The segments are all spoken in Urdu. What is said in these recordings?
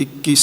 21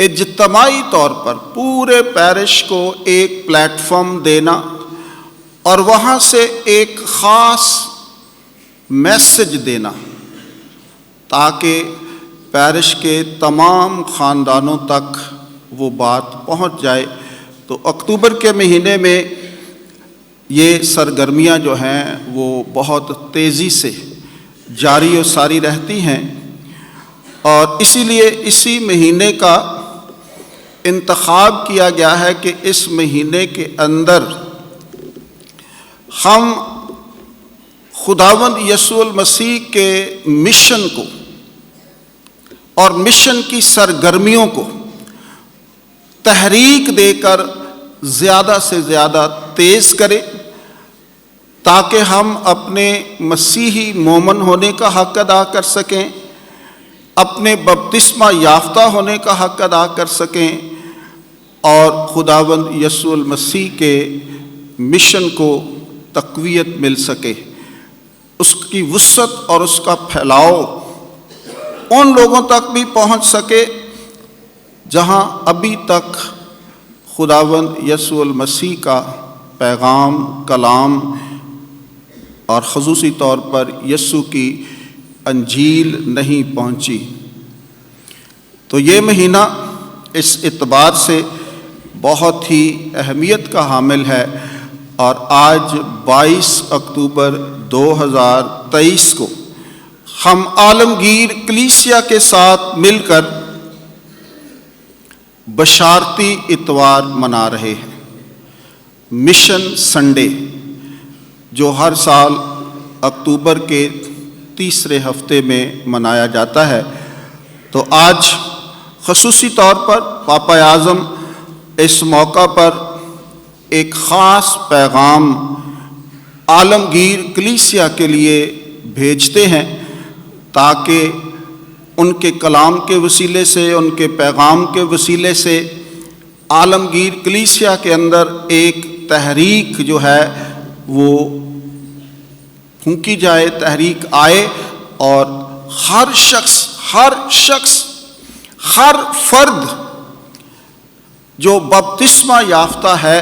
اجتماعی طور پر پورے پیرش کو ایک پلیٹ فارم دینا اور وہاں سے ایک خاص میسج دینا تاکہ پیرش کے تمام خاندانوں تک وہ بات پہنچ جائے۔ تو اکتوبر کے مہینے میں یہ سرگرمیاں جو ہیں وہ بہت تیزی سے جاری و ساری رہتی ہیں، اور اسی لیے اسی مہینے کا انتخاب کیا گیا ہے کہ اس مہینے کے اندر ہم خداوند یسوع المسیح کے مشن کو اور مشن کی سرگرمیوں کو تحریک دے کر زیادہ سے زیادہ تیز کریں، تاکہ ہم اپنے مسیحی مومن ہونے کا حق ادا کر سکیں، اپنے بپتسمہ یافتہ ہونے کا حق ادا کر سکیں، اور خداوند یسوع المسیح کے مشن کو تقویت مل سکے، اس کی وسعت اور اس کا پھیلاؤ ان لوگوں تک بھی پہنچ سکے جہاں ابھی تک خداوند یسوع المسیح کا پیغام، کلام اور خصوصی طور پر یسوع کی انجیل نہیں پہنچی۔ تو یہ مہینہ اس اعتبار سے بہت ہی اہمیت کا حامل ہے، اور آج 22 اکتوبر 2023 کو ہم عالمگیر کلیسیا کے ساتھ مل کر بشارتی اتوار منا رہے ہیں، مشن سنڈے، جو ہر سال اکتوبر کے تیسرے ہفتے میں منایا جاتا ہے۔ تو آج خصوصی طور پر پاپا اعظم اس موقع پر ایک خاص پیغام عالمگیر کلیسیا کے لیے بھیجتے ہیں، تاکہ ان کے کلام کے وسیلے سے، ان کے پیغام کے وسیلے سے عالمگیر کلیسیا کے اندر ایک تحریک جو ہے وہ پھونکی جائے، تحریک آئے، اور ہر شخص ہر فرد جو بپتسمہ یافتہ ہے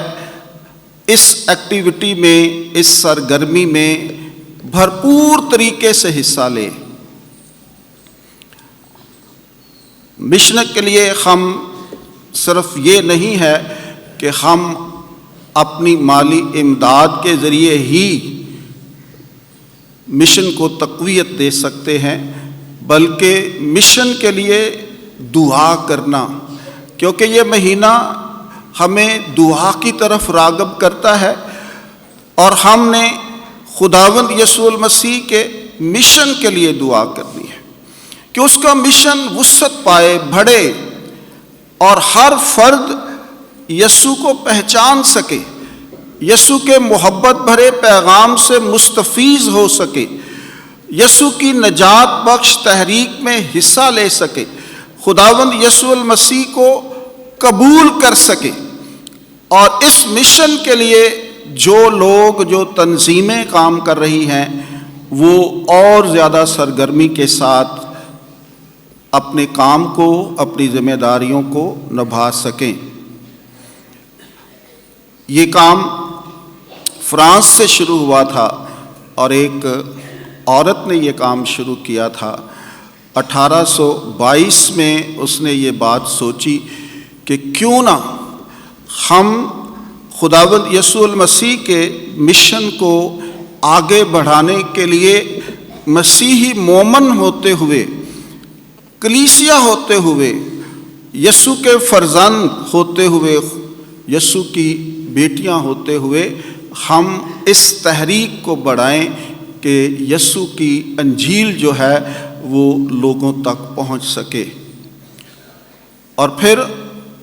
اس ایکٹیویٹی میں، اس سرگرمی میں بھرپور طریقے سے حصہ لے۔ مشن کے لیے ہم صرف یہ نہیں ہے کہ ہم اپنی مالی امداد کے ذریعے ہی مشن کو تقویت دے سکتے ہیں، بلکہ مشن کے لیے دعا کرنا، کیونکہ یہ مہینہ ہمیں دعا کی طرف راغب کرتا ہے، اور ہم نے خداوند یسوع المسیح کے مشن کے لیے دعا کرنی ہے کہ اس کا مشن وسعت پائے، بڑھے، اور ہر فرد یسوع کو پہچان سکے، یسوع کے محبت بھرے پیغام سے مستفیض ہو سکے، یسوع کی نجات بخش تحریک میں حصہ لے سکے، خداوند یسوع المسیح کو قبول کر سکے۔ اور اس مشن کے لیے جو لوگ، جو تنظیمیں کام کر رہی ہیں، وہ اور زیادہ سرگرمی کے ساتھ اپنے کام کو، اپنی ذمہ داریوں کو نبھا سکیں۔ یہ کام فرانس سے شروع ہوا تھا، اور ایک عورت نے یہ کام شروع کیا تھا۔ 1822 میں اس نے یہ بات سوچی کہ کیوں نہ ہم خداوند یسوع المسیح کے مشن کو آگے بڑھانے کے لیے مسیحی مومن ہوتے ہوئے، کلیسیا ہوتے ہوئے، یسوع کے فرزند ہوتے ہوئے، یسوع کی بیٹیاں ہوتے ہوئے ہم اس تحریک کو بڑھائیں کہ یسوع کی انجیل جو ہے وہ لوگوں تک پہنچ سکے۔ اور پھر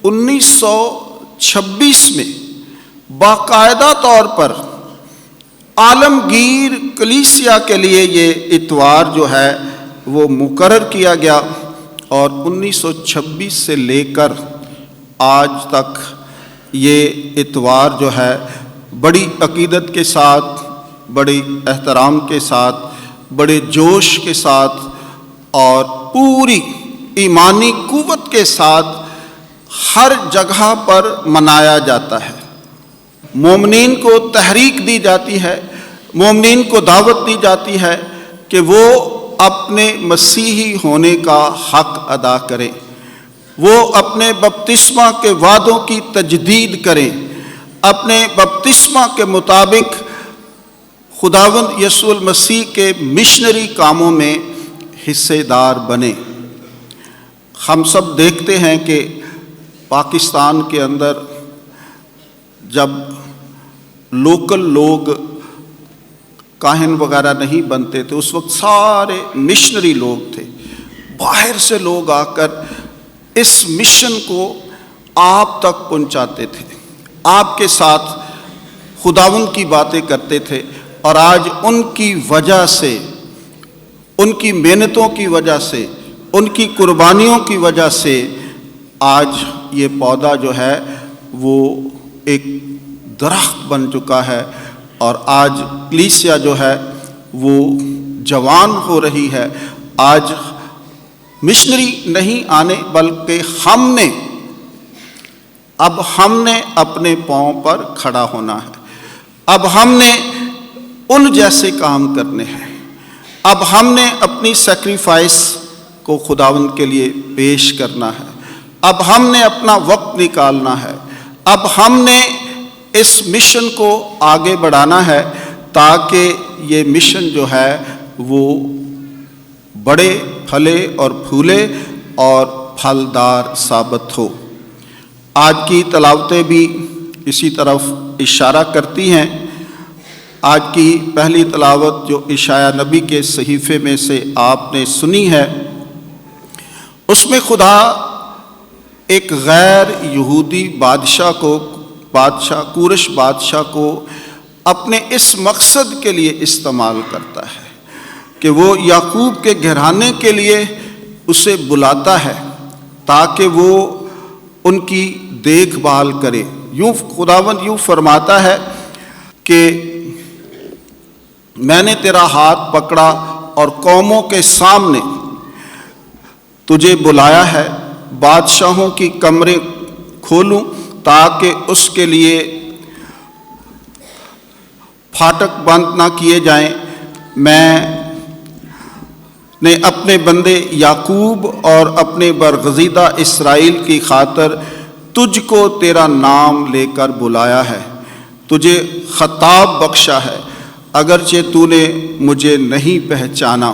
1926 میں باقاعدہ طور پر عالمگیر کلیسیا کے لیے یہ اتوار جو ہے وہ مقرر کیا گیا، اور 1926 سے لے کر آج تک یہ اتوار جو ہے بڑی عقیدت کے ساتھ، بڑی احترام کے ساتھ، بڑے جوش کے ساتھ اور پوری ایمانی قوت کے ساتھ ہر جگہ پر منایا جاتا ہے۔ مومنین کو تحریک دی جاتی ہے، مومنین کو دعوت دی جاتی ہے کہ وہ اپنے مسیحی ہونے کا حق ادا کریں، وہ اپنے بپتسمہ کے وعدوں کی تجدید کریں، اپنے بپتسمہ کے مطابق خداوند یسوع المسیح کے مشنری کاموں میں حصے دار بنیں۔ ہم سب دیکھتے ہیں کہ پاکستان کے اندر جب لوکل لوگ کاہن وغیرہ نہیں بنتے تھے، اس وقت سارے مشنری لوگ تھے، باہر سے لوگ آ کر اس مشن کو آپ تک پہنچاتے تھے، آپ کے ساتھ خداوند کی باتیں کرتے تھے، اور آج ان کی وجہ سے، ان کی محنتوں کی وجہ سے، ان کی قربانیوں کی وجہ سے آج یہ پودا جو ہے وہ ایک درخت بن چکا ہے، اور آج کلیسیا جو ہے وہ جوان ہو رہی ہے۔ آج مشنری نہیں آنے، بلکہ ہم نے اپنے پاؤں پر کھڑا ہونا ہے۔ اب ہم نے ان جیسے کام کرنے ہیں، اب ہم نے اپنی سیکریفائس کو خداوند کے لیے پیش کرنا ہے، اب ہم نے اپنا وقت نکالنا ہے، اب ہم نے اس مشن کو آگے بڑھانا ہے تاکہ یہ مشن جو ہے وہ بڑے، پھلے اور پھولے اور پھلدار ثابت ہو۔ آج کی تلاوتیں بھی اسی طرف اشارہ کرتی ہیں۔ آج کی پہلی تلاوت جو اشعیاء نبی کے صحیفے میں سے آپ نے سنی ہے، اس میں خدا ایک غیر یہودی کورش بادشاہ کو اپنے اس مقصد کے لیے استعمال کرتا ہے کہ وہ یعقوب کے گھرانے کے لیے اسے بلاتا ہے تاکہ وہ ان کی دیکھ بھال کرے۔ خداوند یوں فرماتا ہے کہ میں نے تیرا ہاتھ پکڑا اور قوموں کے سامنے تجھے بلایا ہے، بادشاہوں کی کمریں کھولوں تاکہ اس کے لیے پھاٹک بند نہ کیے جائیں۔ میں نے اپنے بندے یعقوب اور اپنے برگزیدہ اسرائیل کی خاطر تجھ کو تیرا نام لے کر بلایا ہے، تجھے خطاب بخشا ہے، اگرچہ تو نے مجھے نہیں پہچانا۔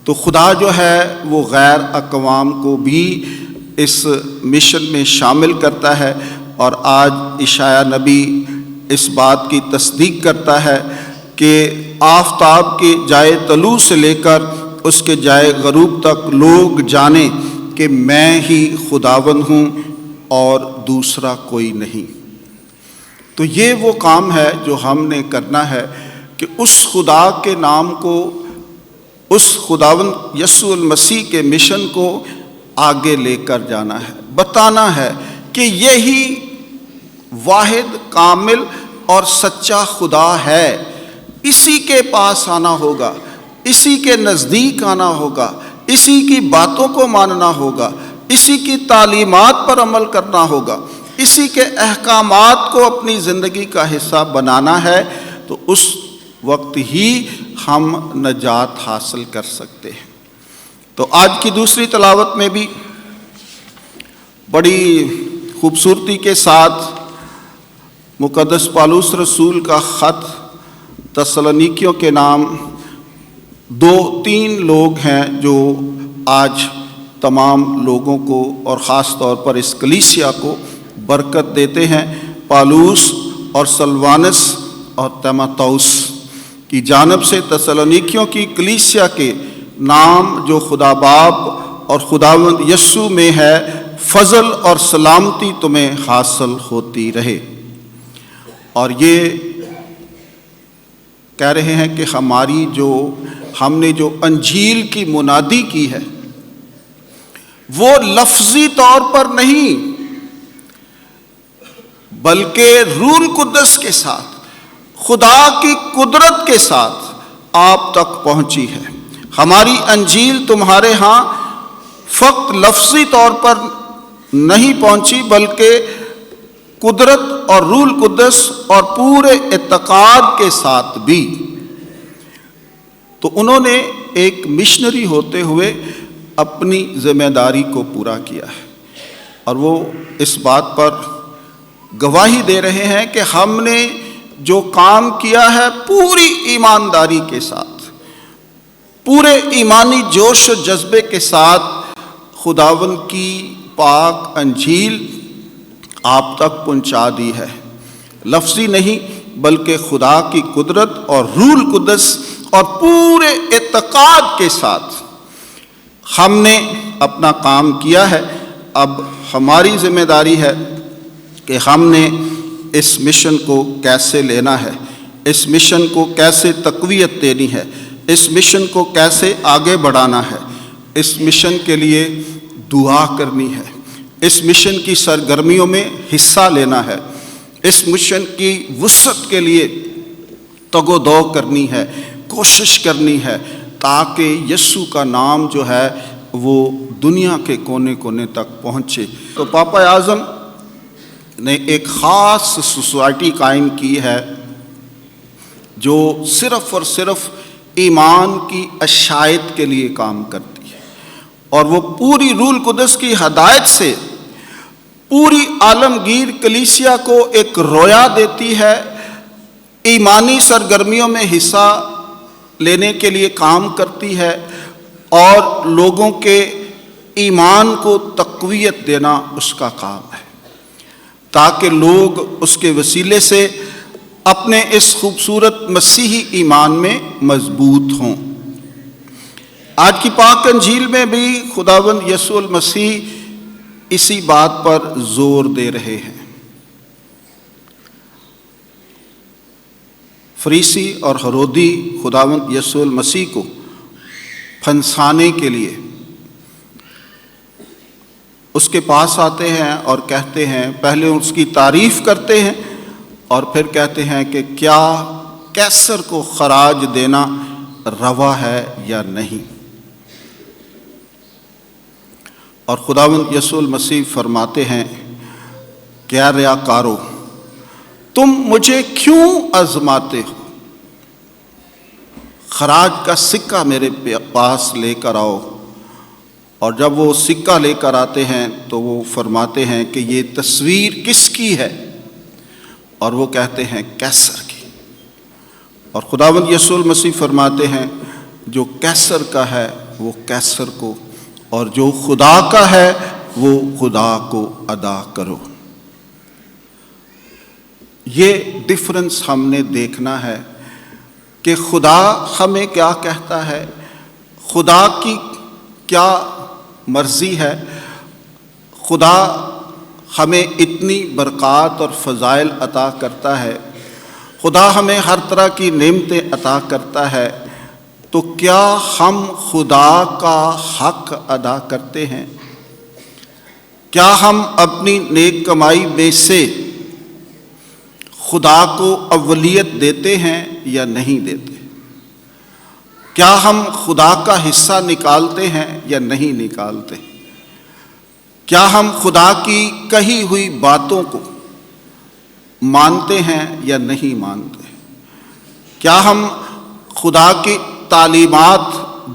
تو خدا جو ہے وہ غیر اقوام کو بھی اس مشن میں شامل کرتا ہے، اور آج اشعیاء نبی اس بات کی تصدیق کرتا ہے کہ آفتاب کے جائے طلوع سے لے کر اس کے جائے غروب تک لوگ جانیں کہ میں ہی خداوند ہوں اور دوسرا کوئی نہیں۔ تو یہ وہ کام ہے جو ہم نے کرنا ہے کہ اس خدا کے نام کو، اس خداوند یسوع المسیح کے مشن کو آگے لے کر جانا ہے، بتانا ہے کہ یہی واحد، کامل اور سچا خدا ہے، اسی کے پاس آنا ہوگا، اسی کے نزدیک آنا ہوگا، اسی کی باتوں کو ماننا ہوگا، اسی کی تعلیمات پر عمل کرنا ہوگا، اسی کے احکامات کو اپنی زندگی کا حصہ بنانا ہے، تو اس وقت ہی ہم نجات حاصل کر سکتے ہیں۔ تو آج کی دوسری تلاوت میں بھی بڑی خوبصورتی کے ساتھ مقدس پالوس رسول کا خط تسلونیکیوں کے نام 2-3 لوگ ہیں جو آج تمام لوگوں کو اور خاص طور پر اس کلیسیا کو برکت دیتے ہیں۔ پالوس اور سلوانس اور تیموتھوس کی جانب سے تسلونیکیوں کی کلیسیا کے نام جو خدا باپ اور خداوند یسوع میں ہے، فضل اور سلامتی تمہیں حاصل ہوتی رہے۔ اور یہ کہہ رہے ہیں کہ ہم نے جو انجیل کی منادی کی ہے وہ لفظی طور پر نہیں بلکہ روح القدس کے ساتھ، خدا کی قدرت کے ساتھ آپ تک پہنچی ہے۔ ہماری انجیل تمہارے ہاں فقط لفظی طور پر نہیں پہنچی بلکہ قدرت اور روح القدس اور پورے اعتقاد کے ساتھ بھی۔ تو انہوں نے ایک مشنری ہوتے ہوئے اپنی ذمہ داری کو پورا کیا ہے، اور وہ اس بات پر گواہی دے رہے ہیں کہ ہم نے جو کام کیا ہے پوری ایمانداری کے ساتھ، پورے ایمانی جوش و جذبے کے ساتھ خداوند کی پاک انجیل آپ تک پہنچا دی ہے، لفظی نہیں بلکہ خدا کی قدرت اور روح القدس اور پورے اعتقاد کے ساتھ ہم نے اپنا کام کیا ہے۔ اب ہماری ذمہ داری ہے کہ ہم نے اس مشن کو کیسے لینا ہے، اس مشن کو کیسے تقویت دینی ہے، اس مشن کو کیسے آگے بڑھانا ہے، اس مشن کے لیے دعا کرنی ہے، اس مشن کی سرگرمیوں میں حصہ لینا ہے، اس مشن کی وسعت کے لیے تگ و دو کرنی ہے، کوشش کرنی ہے، تاکہ یسوع کا نام جو ہے وہ دنیا کے کونے کونے تک پہنچے۔ تو پاپا اعظم نے ایک خاص سوسائٹی قائم کی ہے جو صرف اور صرف ایمان کی اشاعت کے لیے کام کرتی ہے، اور وہ پوری روح القدس کی ہدایت سے پوری عالمگیر کلیسیا کو ایک رویا دیتی ہے، ایمانی سرگرمیوں میں حصہ لینے کے لیے کام کرتی ہے، اور لوگوں کے ایمان کو تقویت دینا اس کا کام ہے، تاکہ لوگ اس کے وسیلے سے اپنے اس خوبصورت مسیحی ایمان میں مضبوط ہوں۔ آج کی پاک انجیل میں بھی خداوند یسوع المسیح اسی بات پر زور دے رہے ہیں۔ فریسی اور ہرودی خداوند یسوع المسیح کو پھنسانے کے لیے اس کے پاس آتے ہیں اور کہتے ہیں، پہلے اس کی تعریف کرتے ہیں اور پھر کہتے ہیں کہ کیا قیصر کو خراج دینا روا ہے یا نہیں۔ اور خداوند یسوع المسیح فرماتے ہیں کہ اے ریاکارو، تم مجھے کیوں آزماتے ہو؟ خراج کا سکہ میرے پاس لے کر آؤ۔ اور جب وہ سکہ لے کر آتے ہیں تو وہ فرماتے ہیں کہ یہ تصویر کس کی ہے؟ اور وہ کہتے ہیں قیصر کی۔ اور خداوند یسوع المسیح فرماتے ہیں جو قیصر کا ہے وہ قیصر کو، اور جو خدا کا ہے وہ خدا کو ادا کرو۔ یہ ڈفرنس ہم نے دیکھنا ہے کہ خدا ہمیں کیا کہتا ہے، خدا کی کیا مرضی ہے۔ خدا ہمیں اتنی برکات اور فضائل عطا کرتا ہے، خدا ہمیں ہر طرح کی نعمتیں عطا کرتا ہے، تو کیا ہم خدا کا حق ادا کرتے ہیں؟ کیا ہم اپنی نیک کمائی میں سے خدا کو اولیت دیتے ہیں یا نہیں دیتے؟ کیا ہم خدا کا حصہ نکالتے ہیں یا نہیں نکالتے؟ کیا ہم خدا کی کہی ہوئی باتوں کو مانتے ہیں یا نہیں مانتے؟ کیا ہم خدا کی تعلیمات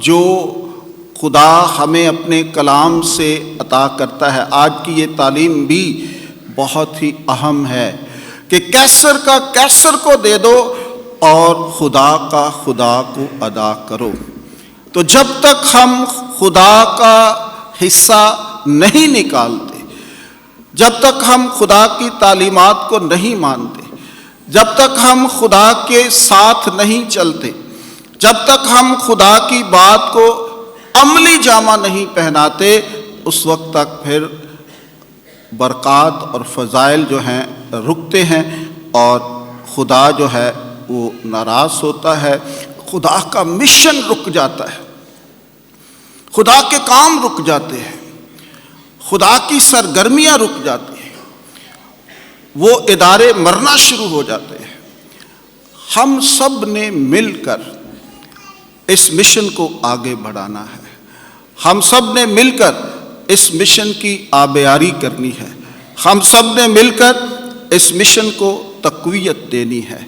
جو خدا ہمیں اپنے کلام سے عطا کرتا ہے، آج کی یہ تعلیم بھی بہت ہی اہم ہے کہ قیصر کا قیصر کو دے دو اور خدا کا خدا کو ادا کرو۔ تو جب تک ہم خدا کا حصہ نہیں نکالتے، جب تک ہم خدا کی تعلیمات کو نہیں مانتے، جب تک ہم خدا کے ساتھ نہیں چلتے، جب تک ہم خدا کی بات کو عملی جامہ نہیں پہناتے، اس وقت تک پھر برکات اور فضائل جو ہیں رکتے ہیں، اور خدا جو ہے وہ ناراض ہوتا ہے، خدا کا مشن رک جاتا ہے، خدا کے کام رک جاتے ہیں، خدا کی سرگرمیاں رک جاتی ہیں، وہ ادارے مرنا شروع ہو جاتے ہیں۔ ہم سب نے مل کر اس مشن کو آگے بڑھانا ہے، ہم سب نے مل کر اس مشن کی آبیاری کرنی ہے، ہم سب نے مل کر اس مشن کو تقویت دینی ہے۔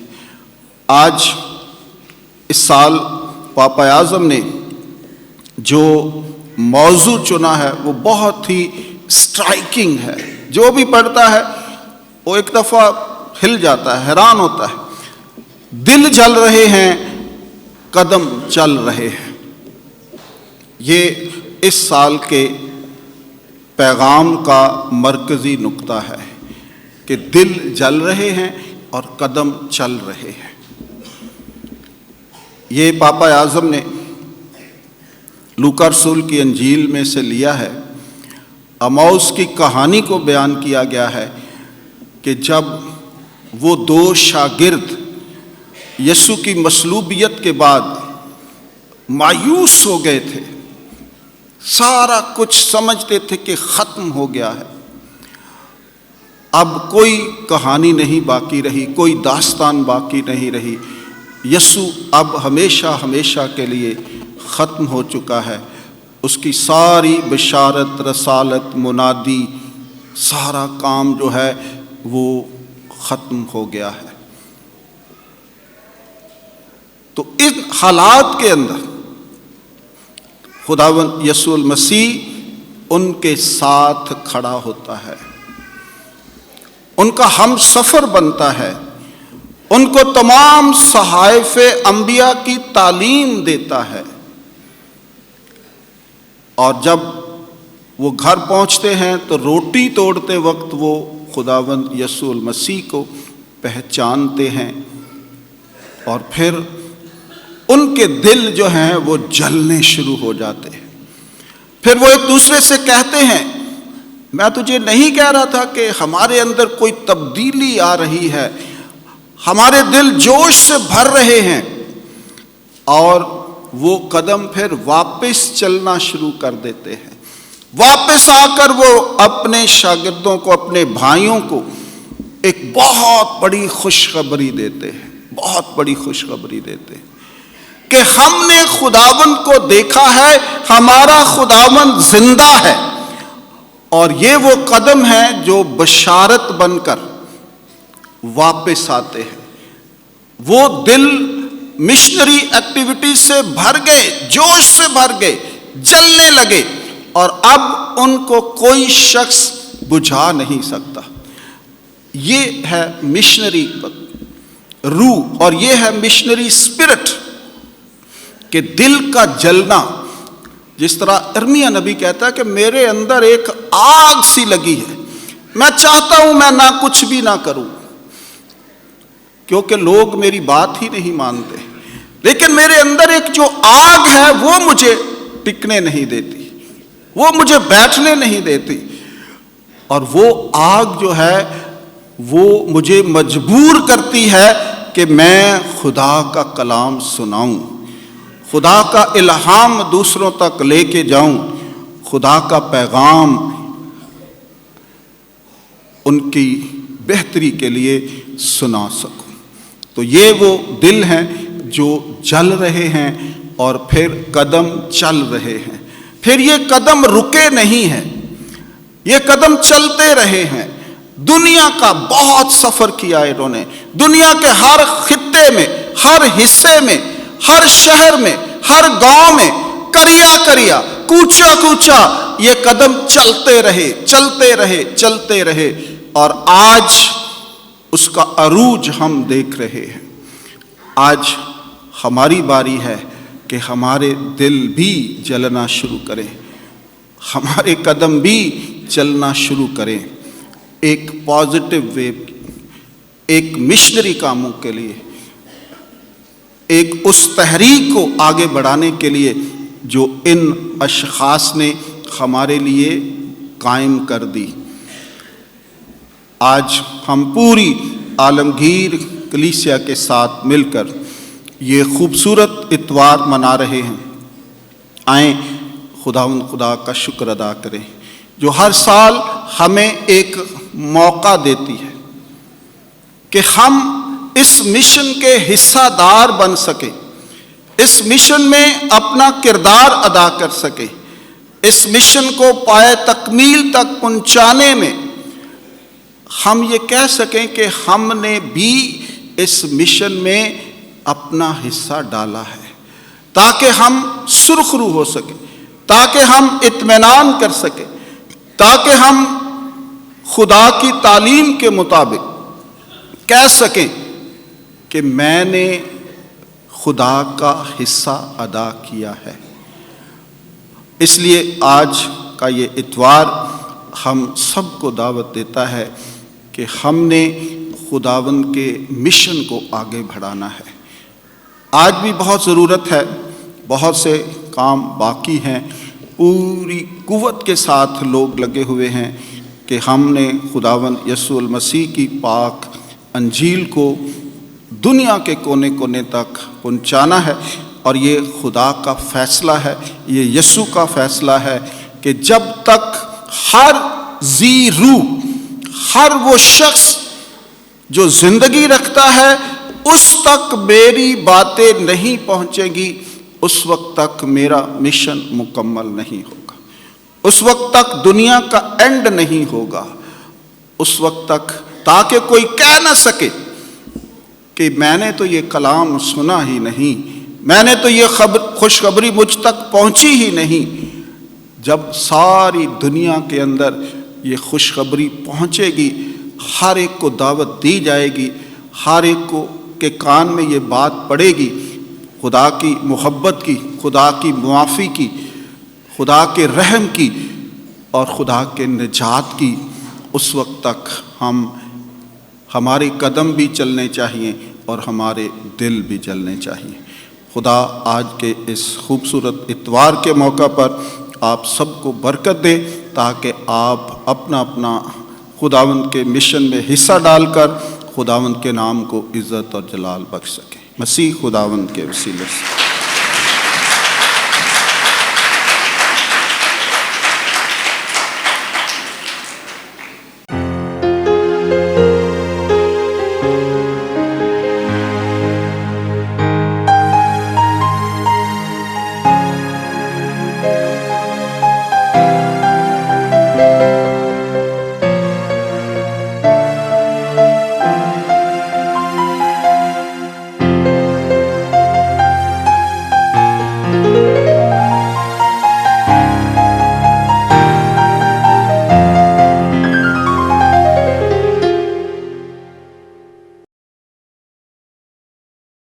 آج اس سال پاپا اعظم نے جو موضوع چنا ہے وہ بہت ہی اسٹرائکنگ ہے، جو بھی پڑھتا ہے وہ ایک دفعہ ہل جاتا ہے، حیران ہوتا ہے۔ دل جل رہے ہیں، قدم چل رہے ہیں۔ یہ اس سال کے پیغام کا مرکزی نقطہ ہے کہ دل جل رہے ہیں اور قدم چل رہے ہیں۔ یہ پاپا اعظم نے لوکا رسول کی انجیل میں سے لیا ہے۔ اموس کی کہانی کو بیان کیا گیا ہے کہ جب وہ دو شاگرد یسوع کی مصلوبیت کے بعد مایوس ہو گئے تھے، سارا کچھ سمجھتے تھے کہ ختم ہو گیا ہے، اب کوئی کہانی نہیں باقی رہی، کوئی داستان باقی نہیں رہی، یسوع اب ہمیشہ ہمیشہ کے لیے ختم ہو چکا ہے، اس کی ساری بشارت، رسالت، منادی، سارا کام جو ہے وہ ختم ہو گیا ہے۔ تو ان حالات کے اندر خداوند یسوع المسیح ان کے ساتھ کھڑا ہوتا ہے، ان کا ہم سفر بنتا ہے، ان کو تمام صحائف انبیاء کی تعلیم دیتا ہے، اور جب وہ گھر پہنچتے ہیں تو روٹی توڑتے وقت وہ خداوند یسوع المسیح کو پہچانتے ہیں، اور پھر ان کے دل جو ہیں وہ جلنے شروع ہو جاتے ہیں۔ پھر وہ ایک دوسرے سے کہتے ہیں، میں تجھے نہیں کہہ رہا تھا کہ ہمارے اندر کوئی تبدیلی آ رہی ہے، ہمارے دل جوش سے بھر رہے ہیں، اور وہ قدم پھر واپس چلنا شروع کر دیتے ہیں۔ واپس آ کر وہ اپنے شاگردوں کو، اپنے بھائیوں کو ایک بہت بڑی خوشخبری دیتے ہیں، بہت بڑی خوشخبری دیتے ہیں کہ ہم نے خداوند کو دیکھا ہے، ہمارا خداوند زندہ ہے، اور یہ وہ قدم ہے جو بشارت بن کر واپس آتے ہیں۔ وہ دل مشنری ایکٹیویٹی سے بھر گئے، جوش سے بھر گئے، جلنے لگے، اور اب ان کو کوئی شخص بجھا نہیں سکتا۔ یہ ہے مشنری روح، اور یہ ہے مشنری اسپرٹ کہ دل کا جلنا۔ جس طرح ارمیا نبی کہتا ہے کہ میرے اندر ایک آگ سی لگی ہے، میں چاہتا ہوں میں نہ کچھ بھی نہ کروں کیونکہ لوگ میری بات ہی نہیں مانتے، لیکن میرے اندر ایک جو آگ ہے وہ مجھے ٹکنے نہیں دیتی، وہ مجھے بیٹھنے نہیں دیتی، اور وہ آگ جو ہے وہ مجھے مجبور کرتی ہے کہ میں خدا کا کلام سناؤں، خدا کا الہام دوسروں تک لے کے جاؤں، خدا کا پیغام ان کی بہتری کے لیے سنا سکوں۔ تو یہ وہ دل ہیں جو جل رہے ہیں اور پھر قدم چل رہے ہیں۔ پھر یہ قدم رکے نہیں ہیں، یہ قدم چلتے رہے ہیں۔ دنیا کا بہت سفر کیا انہوں نے، دنیا کے ہر خطے میں، ہر حصے میں، ہر شہر میں، ہر گاؤں میں، کریا کریا، کوچا کوچا یہ قدم چلتے رہے، چلتے رہے، چلتے رہے، اور آج اس کا عروج ہم دیکھ رہے ہیں۔ آج ہماری باری ہے کہ ہمارے دل بھی جلنا شروع کریں، ہمارے قدم بھی چلنا شروع کریں، ایک پازیٹیو وے، ایک مشنری کاموں کے لیے، ایک اس تحریک کو آگے بڑھانے کے لیے جو ان اشخاص نے ہمارے لیے قائم کر دی۔ آج ہم پوری عالمگیر کلیسیا کے ساتھ مل کر یہ خوبصورت اتوار منا رہے ہیں۔ آئیں خدا کا شکر ادا کریں جو ہر سال ہمیں ایک موقع دیتی ہے کہ ہم اس مشن کے حصہ دار بن سکیں، اس مشن میں اپنا کردار ادا کر سکیں، اس مشن کو پائے تکمیل تک پہنچانے میں ہم یہ کہہ سکیں کہ ہم نے بھی اس مشن میں اپنا حصہ ڈالا ہے، تاکہ ہم سرخ رو ہو سکیں، تاکہ ہم اطمینان کر سکیں، تاکہ ہم خدا کی تعلیم کے مطابق کہہ سکیں کہ میں نے خدا کا حصہ ادا کیا ہے۔ اس لیے آج کا یہ اتوار ہم سب کو دعوت دیتا ہے کہ ہم نے خداوند کے مشن کو آگے بڑھانا ہے۔ آج بھی بہت ضرورت ہے، بہت سے کام باقی ہیں، پوری قوت کے ساتھ لوگ لگے ہوئے ہیں کہ ہم نے خداوند یسوع المسیح کی پاک انجیل کو دنیا کے کونے کونے تک پہنچانا ہے، اور یہ خدا کا فیصلہ ہے، یہ یسوع کا فیصلہ ہے کہ جب تک ہر ذی روح، ہر وہ شخص جو زندگی رکھتا ہے اس تک میری باتیں نہیں پہنچیں گی، اس وقت تک میرا مشن مکمل نہیں ہوگا، اس وقت تک دنیا کا اینڈ نہیں ہوگا، اس وقت تک تاکہ کوئی کہہ نہ سکے کہ میں نے تو یہ کلام سنا ہی نہیں، میں نے تو یہ خوشخبری مجھ تک پہنچی ہی نہیں۔ جب ساری دنیا کے اندر یہ خوشخبری پہنچے گی، ہر ایک کو دعوت دی جائے گی، ہر ایک کو کے کان میں یہ بات پڑے گی خدا کی محبت کی، خدا کی معافی کی، خدا کے رحم کی اور خدا کے نجات کی، اس وقت تک ہمارے قدم بھی چلنے چاہیے اور ہمارے دل بھی چلنے چاہیے۔ خدا آج کے اس خوبصورت اتوار کے موقع پر آپ سب کو برکت دے، تاکہ آپ اپنا خداوند کے مشن میں حصہ ڈال کر خداوند کے نام کو عزت اور جلال بخش سکیں۔ مسیح خداوند کے وسیلے سے۔